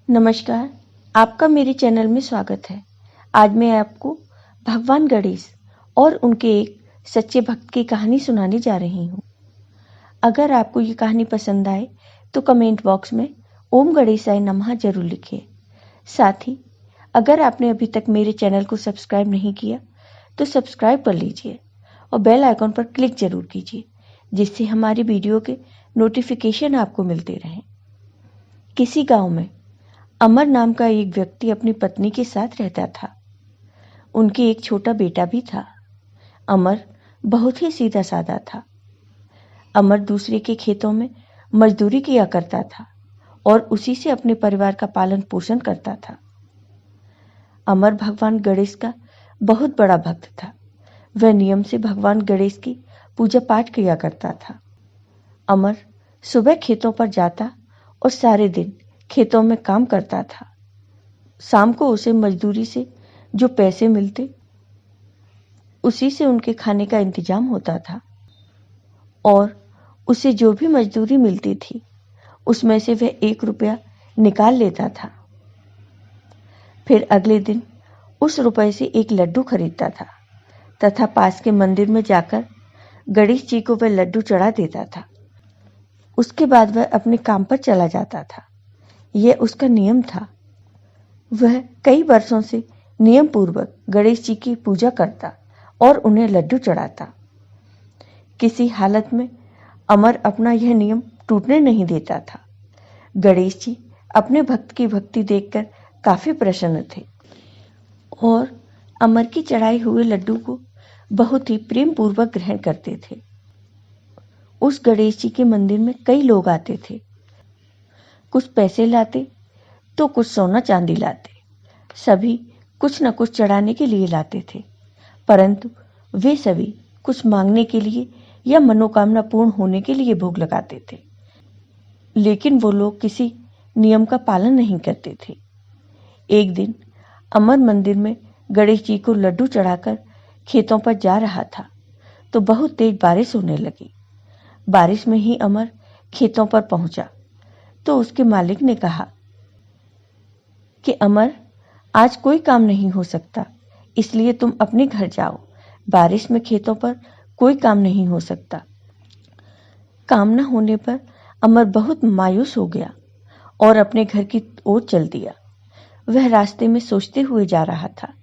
नमस्कार, आपका मेरे चैनल में स्वागत है। आज मैं आपको भगवान गणेश और उनके एक सच्चे भक्त की कहानी सुनाने जा रही हूँ। अगर आपको ये कहानी पसंद आए तो कमेंट बॉक्स में ओम गणेशाय नमः जरूर लिखिए। साथ ही अगर आपने अभी तक मेरे चैनल को सब्सक्राइब नहीं किया तो सब्सक्राइब कर लीजिए और बेल आइकॉन पर क्लिक जरूर कीजिए, जिससे हमारी वीडियो के नोटिफिकेशन आपको मिलते रहें। किसी गांव में अमर नाम का एक व्यक्ति अपनी पत्नी के साथ रहता था। उनके एक छोटा बेटा भी था। अमर बहुत ही सीधा साधा था। अमर दूसरे के खेतों में मजदूरी किया करता था और उसी से अपने परिवार का पालन पोषण करता था। अमर भगवान गणेश का बहुत बड़ा भक्त था। वह नियम से भगवान गणेश की पूजा पाठ किया करता था। अमर सुबह खेतों पर जाता और सारे दिन खेतों में काम करता था। शाम को उसे मजदूरी से जो पैसे मिलते उसी से उनके खाने का इंतजाम होता था और उसे जो भी मजदूरी मिलती थी उसमें से वह 1 रुपया निकाल लेता था। फिर अगले दिन उस रुपए से एक लड्डू खरीदता था तथा पास के मंदिर में जाकर गणेश जी को वह लड्डू चढ़ा देता था। उसके बाद वह अपने काम पर चला जाता था। यह उसका नियम था। वह कई वर्षों से नियम पूर्वक गणेश जी की पूजा करता और उन्हें लड्डू चढ़ाता। किसी हालत में अमर अपना यह नियम टूटने नहीं देता था। गणेश जी अपने भक्त की भक्ति देखकर काफी प्रसन्न थे और अमर की चढ़ाए हुए लड्डू को बहुत ही प्रेम पूर्वक ग्रहण करते थे। उस गणेश जी के मंदिर में कई लोग आते थे। कुछ पैसे लाते तो कुछ सोना चांदी लाते। सभी कुछ न कुछ चढ़ाने के लिए लाते थे, परंतु वे सभी कुछ मांगने के लिए या मनोकामना पूर्ण होने के लिए भोग लगाते थे। लेकिन वो लोग किसी नियम का पालन नहीं करते थे। एक दिन अमर मंदिर में गणेश जी को लड्डू चढ़ाकर खेतों पर जा रहा था तो बहुत तेज बारिश होने लगी। बारिश में ही अमर खेतों पर पहुंचा तो उसके मालिक ने कहा कि अमर, आज कोई काम नहीं हो सकता, इसलिए तुम अपने घर जाओ। बारिश में खेतों पर कोई काम नहीं हो सकता। काम न होने पर अमर बहुत मायूस हो गया और अपने घर की ओर चल दिया। वह रास्ते में सोचते हुए जा रहा था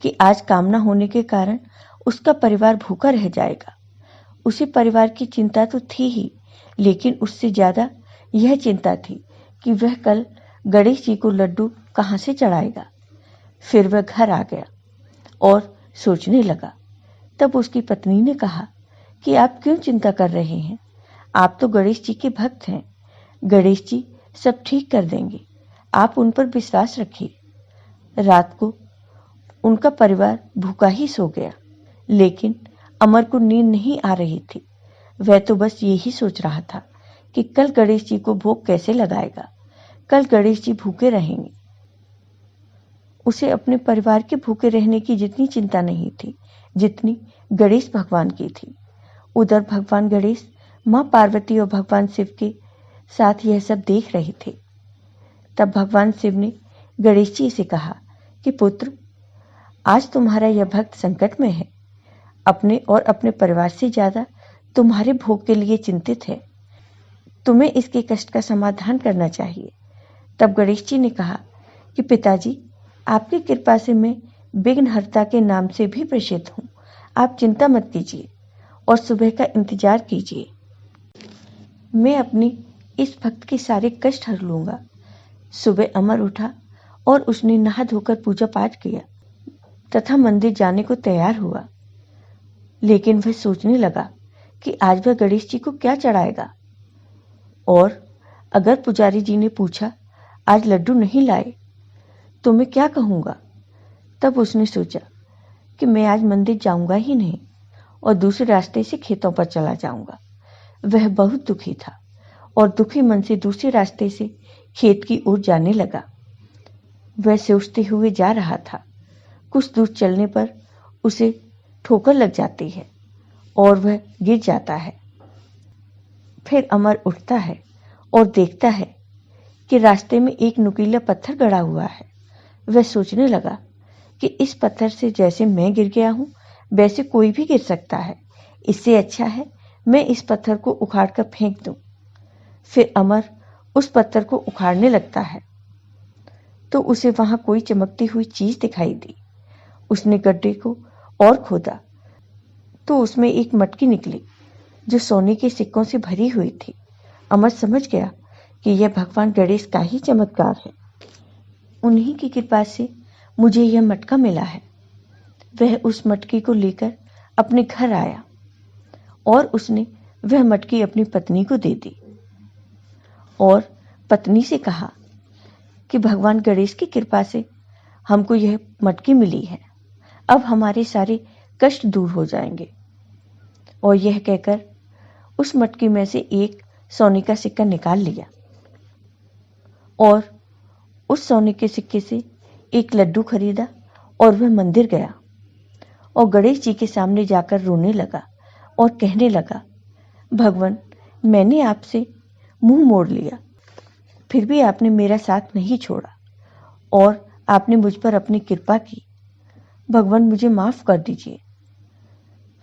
कि आज काम न होने के कारण उसका परिवार भूखा रह जाएगा। उसे परिवार की चिंता तो थी ही, लेकिन उससे ज्यादा यह चिंता थी कि वह कल गणेश जी को लड्डू कहाँ से चढ़ाएगा। फिर वह घर आ गया और सोचने लगा। तब उसकी पत्नी ने कहा कि आप क्यों चिंता कर रहे हैं? आप तो गणेश जी के भक्त हैं। गणेश जी सब ठीक कर देंगे। आप उन पर विश्वास रखिए। रात को उनका परिवार भूखा ही सो गया, लेकिन अमर को नींद नहीं आ रही थी। वह तो बस यही सोच रहा था कि कल गणेश जी को भोग कैसे लगाएगा। कल गणेश जी भूखे रहेंगे। उसे अपने परिवार के भूखे रहने की जितनी चिंता नहीं थी जितनी गणेश भगवान की थी। उधर भगवान गणेश मां पार्वती और भगवान शिव के साथ यह सब देख रहे थे। तब भगवान शिव ने गणेश जी से कहा कि पुत्र, आज तुम्हारा यह भक्त संकट में है। अपने और अपने परिवार से ज्यादा तुम्हारे भोग के लिए चिंतित है। तुम्हें इसके कष्ट का समाधान करना चाहिए। तब गणेश जी ने कहा कि पिताजी, आपकी कृपा से मैं विघ्नहर्ता के नाम से भी प्रसिद्ध हूँ। आप चिंता मत कीजिए और सुबह का इंतजार कीजिए। मैं अपनी इस भक्त के सारे कष्ट हर लूंगा। सुबह अमर उठा और उसने नहा धोकर पूजा पाठ किया तथा मंदिर जाने को तैयार हुआ। लेकिन वह सोचने लगा कि आज वह गणेश जी को क्या चढ़ाएगा। और अगर पुजारी जी ने पूछा, आज लड्डू नहीं लाए, तो मैं क्या कहूंगा? तब उसने सोचा कि मैं आज मंदिर जाऊंगा ही नहीं और दूसरे रास्ते से खेतों पर चला जाऊंगा। वह बहुत दुखी था और दुखी मन से दूसरे रास्ते से खेत की ओर जाने लगा। वह सोचते हुए जा रहा था। कुछ दूर चलने पर उसे ठोकर लग जाती है और वह गिर जाता है। फिर अमर उठता है और देखता है कि रास्ते में एक नुकीला पत्थर गड़ा हुआ है। वह सोचने लगा कि इस पत्थर से जैसे मैं गिर गया हूं वैसे कोई भी गिर सकता है। इससे अच्छा है मैं इस पत्थर को उखाड़कर फेंक दूं। फिर अमर उस पत्थर को उखाड़ने लगता है तो उसे वहां कोई चमकती हुई चीज दिखाई दी। उसने गड्ढे को और खोदा तो उसमें एक मटकी निकली जो सोने के सिक्कों से भरी हुई थी। अमर समझ गया कि यह भगवान गणेश का ही चमत्कार है। उन्हीं की कृपा से मुझे यह मटका मिला है। वह उस मटकी को लेकर अपने घर आया और उसने वह मटकी अपनी पत्नी को दे दी और पत्नी से कहा कि भगवान गणेश की कृपा से हमको यह मटकी मिली है। अब हमारे सारे कष्ट दूर हो जाएंगे। और यह कहकर उस मटकी में से एक सोने का सिक्का निकाल लिया और उस सोने के सिक्के से एक लड्डू खरीदा और वह मंदिर गया और गणेश जी के सामने जाकर रोने लगा और कहने लगा, भगवान, मैंने आपसे मुंह मोड़ लिया, फिर भी आपने मेरा साथ नहीं छोड़ा और आपने मुझ पर अपनी कृपा की। भगवान, मुझे माफ कर दीजिए।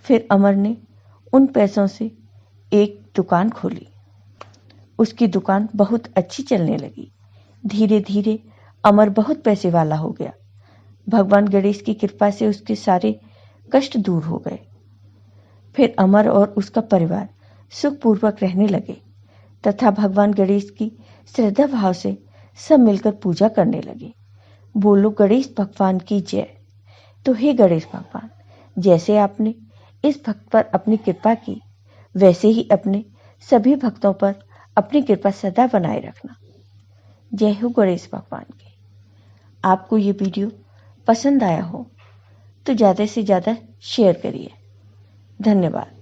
फिर अमर ने उन पैसों से एक दुकान खोली। उसकी दुकान बहुत अच्छी चलने लगी। धीरे धीरे अमर बहुत पैसे वाला हो गया। भगवान गणेश की कृपा से उसके सारे कष्ट दूर हो गए। फिर अमर और उसका परिवार सुखपूर्वक रहने लगे तथा भगवान गणेश की श्रद्धा भाव से सब मिलकर पूजा करने लगे। बोलो गणेश भगवान की जय। तो हे गणेश भगवान, जैसे आपने इस भक्त पर अपनी कृपा की वैसे ही अपने सभी भक्तों पर अपनी कृपा सदा बनाए रखना। जय हो गणेश भगवान की। आपको ये वीडियो पसंद आया हो तो ज़्यादा से ज़्यादा शेयर करिए। धन्यवाद।